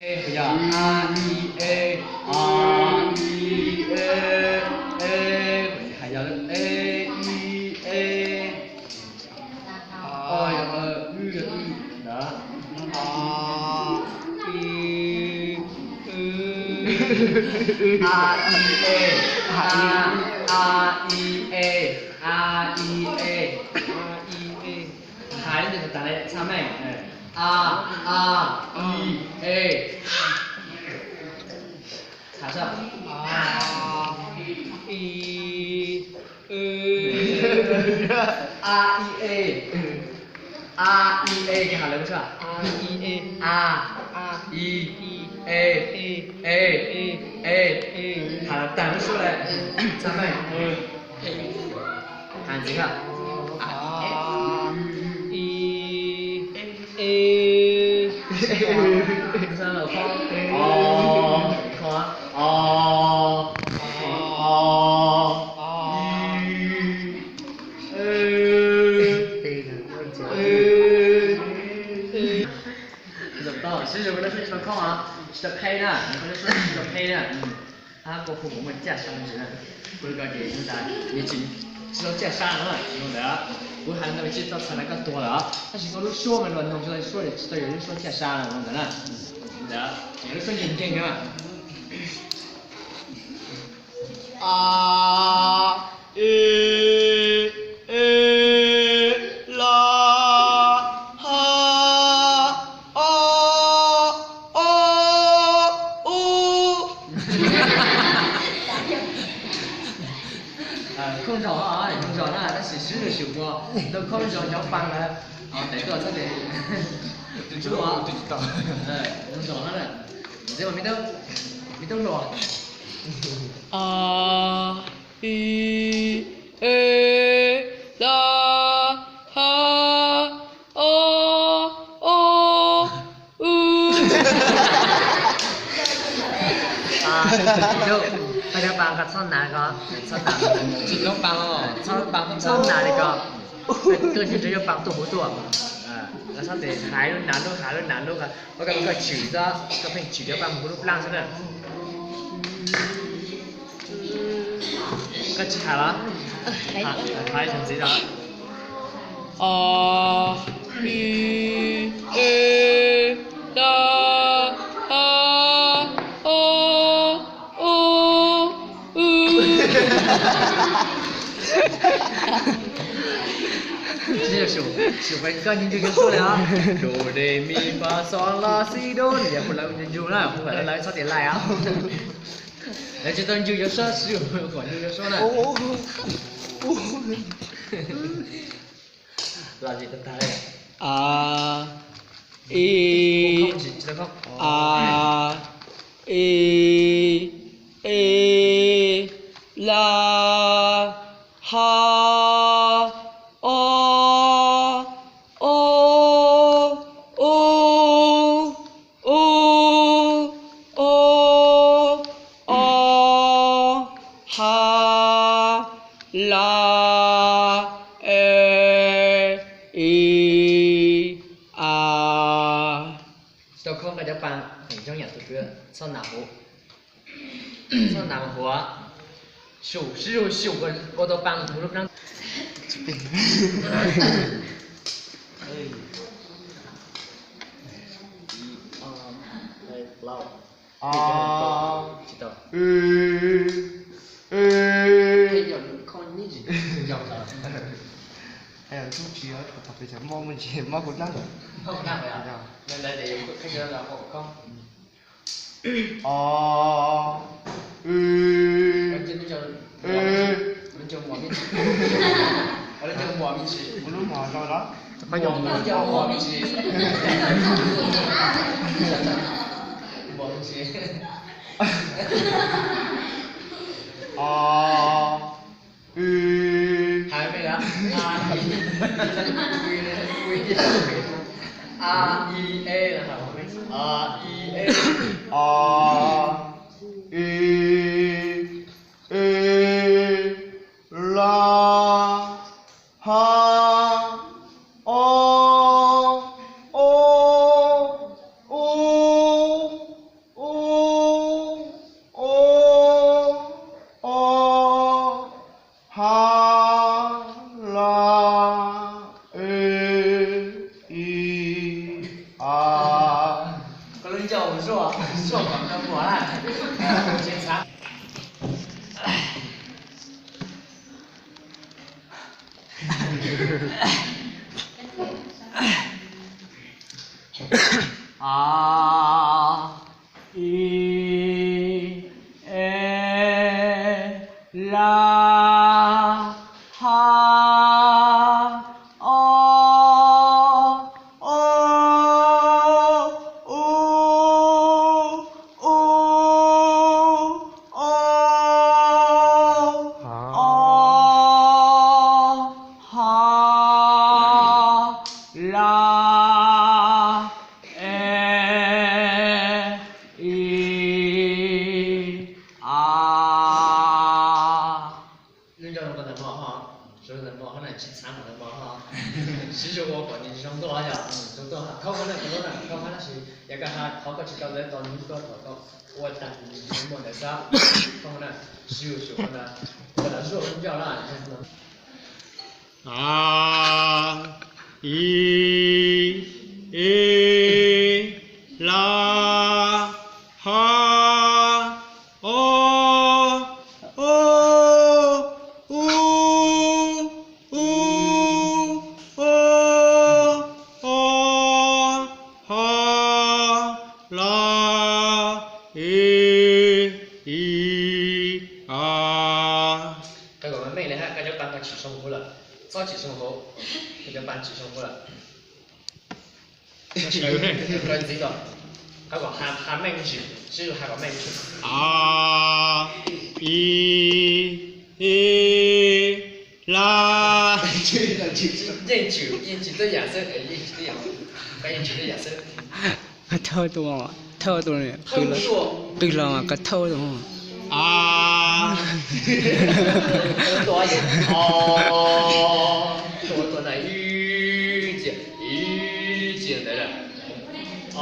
bây giờ a i e bây giờ e i e ơi đó hai đến từ tại đây sao mày thả sao cái hả lớn chưa hả là tạm nó số này sao mày hàn gì hả sao là khó其实我的说什么空啊，是的配呢，我的说是的配呢，啊，过后我们介绍是，这个给大家已经知道介绍了，懂得，我还能知道出来更多了啊，但是说都说嘛，乱同学说的，知道有人说介绍了，懂得了，懂得，有人说认真的嘛，空手啊，空手那但是实的手过，都空手要放了，啊，得个这里，知道啊？哎，空手那嘞，你这没得落。就大家放个穿哪个？穿哪？只能放哦，穿哪那个？個就只要放多唔多啊？แล้วถ้าเด็กหายรุ่นนั้นลูกหายรุ่นนั้นลูกอะแล้วก็ฉีดซะก็เป็นฉีดแล้วบางรูปร่างซะเนี่ยก็ฉีดละหาย成谁了？这首分歌你就说了啊，哆来咪发嗦拉西哆，你也不来就了，不来来早点来啊。那这段就要说是有管就要说了。là gì chúng ta đây? La ha ha la Tôi không có cho bạn hình trong nhà tôi chưa sao nào sao nào mà hóa数我都帮不了让。知道。con như gì? Giàu rồi. Hay là chú chỉ ở tập bây giờ mong mình chỉ mong một năm rồi. Mong một năm rồi à? Nên đây thì cái giờ là một con. Bên trên nó cho bên trong mỏ miếng. Ở đây cho mỏ miếng gì? Một lúc mỏ rồi đó. Phải dùng cho mỏ miếng gì? Mỏ miếng gì? Hai bên đó. A I E là hả? A I E. La ha o 你叫我说，说广东话啦，我先查。啊一啦哈哦哦哦哦哦哦哈啦一啊。你叫我个人嘛哈，所以人嘛可能去参考人嘛哈。其實我個人想多下，想多下，เขา可能是一個เขาก็จะเล่นตอนนี้ก็我但什麼的啥，เขา可能是可能可能說比較難，啊一啦哈哦哦哦哦哦哦哈啦啊。這個我妹呢，佢就幫佢起松虎了，早起松虎，佢就幫起松虎了。佢知道，佢個下命住，只要下個命住。啊一啦，認住的顏色，認住的顏色，佢認住的顏色。เท่าตัวอ่ะเท่าตัวเนี่ยคือเราอ่ะก็เท่าตัว 啊多一點，哦，多那語境的人，哦，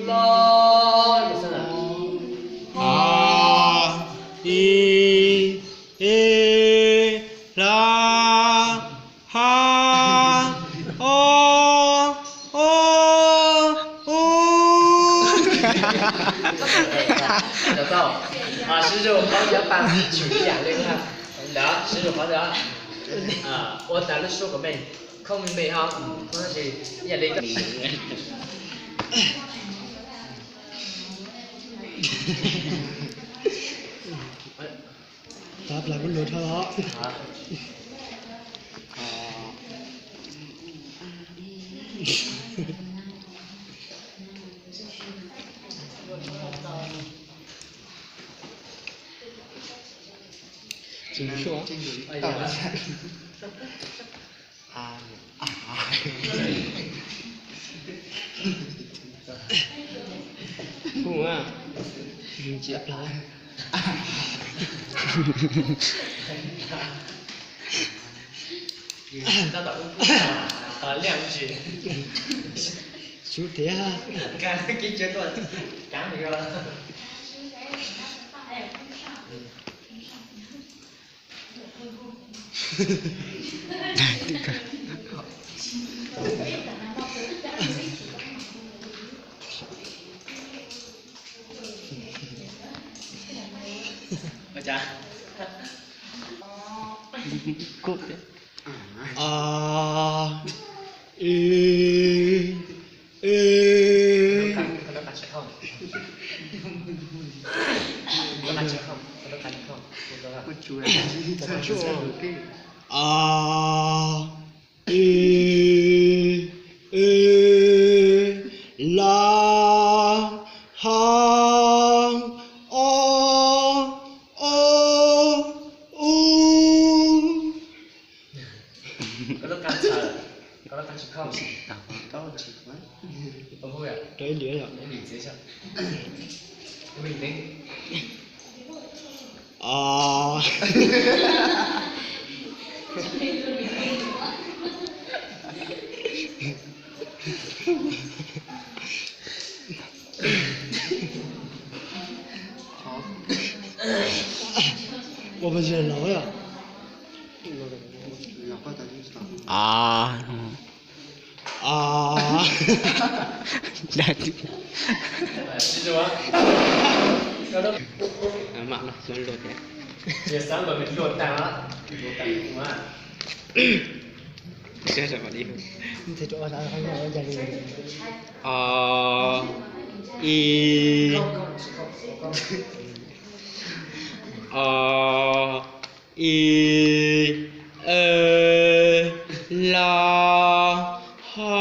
啦，不是呢，啊一啦哈哦哦哦。就到啊，師傅好似一班全啲人咧嚇，嗱，師傅好似啊，我等你說個咩？空咩哈？嗰陣時一你個。Đáp lại con lượt thôi đó. chính số Không à. Mình chép lại. Ta đọc lượng chữ. Chú thế ha. Cái chữ thôi. Cắn thì rồi. Cha. cúp đấy Có đọc sẽ không? Có đọc sẽ không? Có đọc thành không? Con chú này. Chú này. La hang Có đọc thành sợ? Có đọc thành sẽ không? Tao chỉ quá. Không vui à? Đấy lửa rồi. Để mình sẽ sao? Bình tĩnh. Ủa bây giờ nói à? 啊， Đạt. 记住啊，要都 Mặt nó xuống lột đấy. 这三个没落单了，落单不完。 Chết rồi mà đi. thì chỗ nào không có gia đình I. I. La. Ha.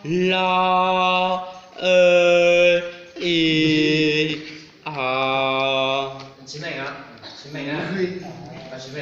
La. I. 前面啊，前面啊，把前面。